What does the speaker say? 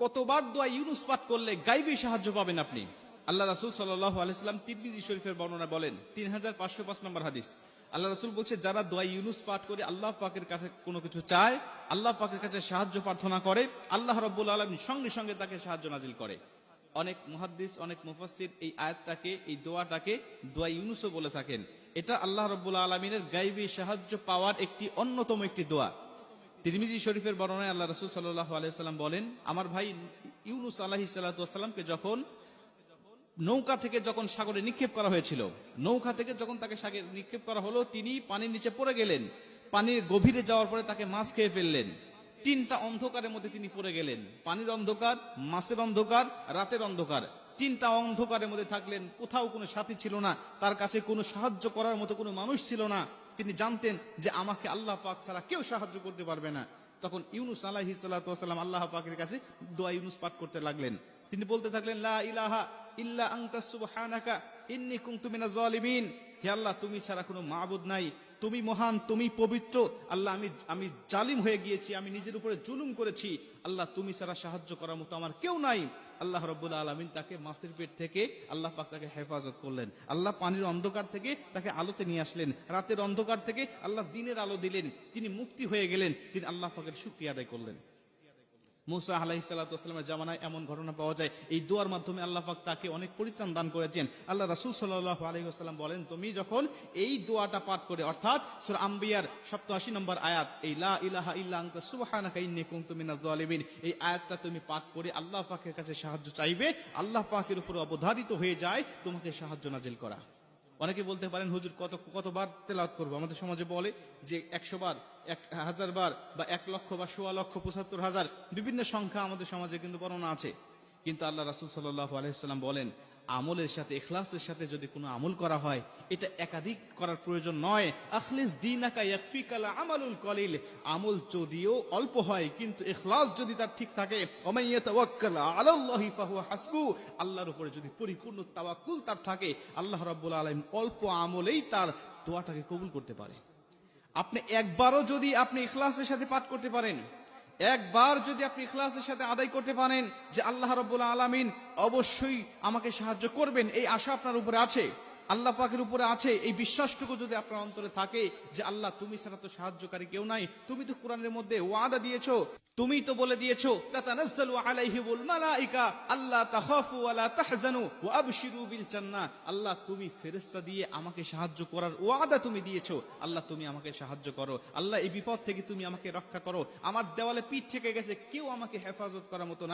কতবার দোয়া ইউনুস পাঠ করলে গাইবী সাহায্য পাবেন আপনি? আল্লাহ রাসূল সাল্লাল্লাহু আলাইহি সাল্লাম তিরমিজি শরীফের বর্ণনা বলেন 3505 নম্বর হাদিস। আল্লাহ রাসূল বলছে, যারা দোয়া ইউনুস পাঠ করে আল্লাহ পাকের কাছে কোনো কিছু চায়, আল্লাহ পাকের কাছে সাহায্য প্রার্থনা করে, আল্লাহ রাব্বুল আলামিন সঙ্গে সঙ্গে তাকে সাহায্য নাজিল করে। অনেক মুহাদ্দিস, অনেক মুফাসসির এই আয়াতটাকে, এই দোয়াটাকে দোয়া ইউনুসও বলে থাকেন। এটা আল্লাহ রাব্বুল আলামিনের গাইবী সাহায্য পাওয়ার একটি অন্যতম একটি দোয়া। তিরমিজি শরীফের বর্ণনায় আল্লাহ রাসূল সাল্লাল্লাহু আলাইহি ওয়াসাল্লাম বলেন, আমার ভাই ইউনুস আলাইহিস সালাতু ওয়াসসালামকে যখন নৌকা থেকে যখন সাগরে নিক্ষেপ করা হয়েছিল, নৌকা থেকে যখন তাকে সাগরে নিক্ষেপ করা হলো, তিনি পানির নিচে পড়ে গেলেন। পানির গভীরে যাওয়ার পরে তাকে মাছ খেয়ে ফেললেন। তিনটা অন্ধকারের মধ্যে তিনি পড়ে গেলেন। পানির অন্ধকার, মাছের অন্ধকার, রাতের অন্ধকার। তিনটা অন্ধকারের মধ্যে থাকলেন। কোথাও কোনো সাথী ছিল না, তার কাছে কোনো সাহায্য করার মতো কোনো মানুষ ছিল না। তিনি জানতেন যে আমাকে আল্লাহ পাক ছাড়া কেউ সাহায্য করতে পারবে না। তখন ইউনুস আলাইহিস সালাতু ওয়াসসালাম আল্লাহ পাকের কাছে দোয়া ইউনুস পাঠ করতে লাগলেন। তিনি বলতে থাকলেন, লা ইলাহা ইল্লা আনতা সুবহানাকা ইন্নী কুনতু মিনাজ জালিমিন। হে আল্লাহ, তুমি ছাড়া কোনো মাবুদ নাই, তুমি মহান, তুমি পবিত্র। আল্লাহ, আমি জালিম হয়ে গিয়েছি, আমি নিজের উপরে জুলুম করেছি। আল্লাহ, তুমি ছাড়া সাহায্য করার মতো আমার কেউ নাই। আল্লাহ রাব্বুল আলামিন তাকে মাছের পেট থেকে আল্লাহ পাক তাকে হেফাজত করলেন। আল্লাহ পানির অন্ধকার থেকে তাকে আলোতে নিয়ে আসলেন। রাতের অন্ধকার থেকে আল্লাহ দিনের আলো দিলেন। তিনি মুক্তি হয়ে গেলেন। তিনি আল্লাহ পাকের শুকরিয়া আদায় করলেন। মুসা আলাইহিস সালাতু ওয়াসসালামের জামানায় এমন ঘটনা পাওয়া যায়। এই দোয়ার মাধ্যমে আল্লাহ পাক তাকে অনেক পরিত্রাণ দান করেছেন। আল্লাহ রাসূল সাল্লাল্লাহু আলাইহি ওয়াসাল্লাম বলেন, তুমি যখন এই দোয়াটা পাঠ করে, অর্থাৎ সূরা আম্বিয়ার 87 নম্বর আয়াত, এই লা ইলাহা ইল্লা আনতা সুবহানাকা ইন্নী কুনতু মিনাজ জালিমিন, এই আয়াতটা তুমি পাঠ করে আল্লাহ পাকের কাছে সাহায্য চাইবে, আল্লাহ পাকের উপর অবধারিত হয়ে যায় তোমাকে সাহায্য নাজিল করা। অনেকে বলতে পারেন, হুজুর কতবার তেলাওয়াত করবো? আমাদের সমাজে বলে যে 100 বার, 1000 বার, বা 1 লক্ষ, বা 16,75,000 বিভিন্ন সংখ্যা আমাদের সমাজে কিন্তু বর্ণনা আছে। কিন্তু আল্লাহ রাসূল সাল্লাল্লাহু আলাইহি ওয়াসাল্লাম বলেন, আমলের সাথে, ইখলাসের সাথে যদি কোনো আমল করা হয়, এটা একাধিক করার প্রয়োজন নয়। আখলিস দীনাকা ইয়াকফিকাল আমালুল কলিল, আমল যদিও অল্প হয় কিন্তু ইখলাস যদি তার ঠিক থাকে, ওমান ইয়াতাওয়াক্কাল আলাল্লাহি ফাহুয়া হাসবু, আল্লাহর উপরে যদি পরিপূর্ণ তাওয়াক্কুল তার থাকে, আল্লাহ রাব্বুল আলামিন অল্প আমলেই তার দোয়াটাকে কবুল করতে পারে। আপনি একবারও যদি আপনি ইখলাসের সাথে পাঠ করতে পারেন, একবার যদি আপনি ইখলাসের সাথে আদায় করতে পারেন যে আল্লাহ রাব্বুল আলামিন অবশ্যই আমাকে সাহায্য করবেন, এই আশা আপনার উপরে আছে, আল্লাহ পাকের উপরে আছে, এই বিশ্বাসটুকু যদি আপনার অন্তরে থাকে যে আল্লাহ, তুমি ছাড়া তো সাহায্যকারী কেউ নাই, তুমি তো কোরআনের মধ্যে ওয়াদা দিয়েছো, তুমি তো বলে দিয়েছো তাতানাজ্জালু আলাইহিমুল মালাইকা আল্লা তাখাফু ওয়া লা তাহজানু ওয়া আবশিরু বিল জান্নাহ, আল্লাহ তুমি ফেরেশতা দিয়ে আমাকে সাহায্য করার ওয়াদা তুমি দিয়েছো, আল্লাহ তুমি আমাকে সাহায্য করো, আল্লাহ এই বিপদ থেকে তুমি আমাকে রক্ষা করো, আমার দেওয়ালে পিঠ থেকে গেছে, কেউ আমাকে হেফাজত করার মতো না।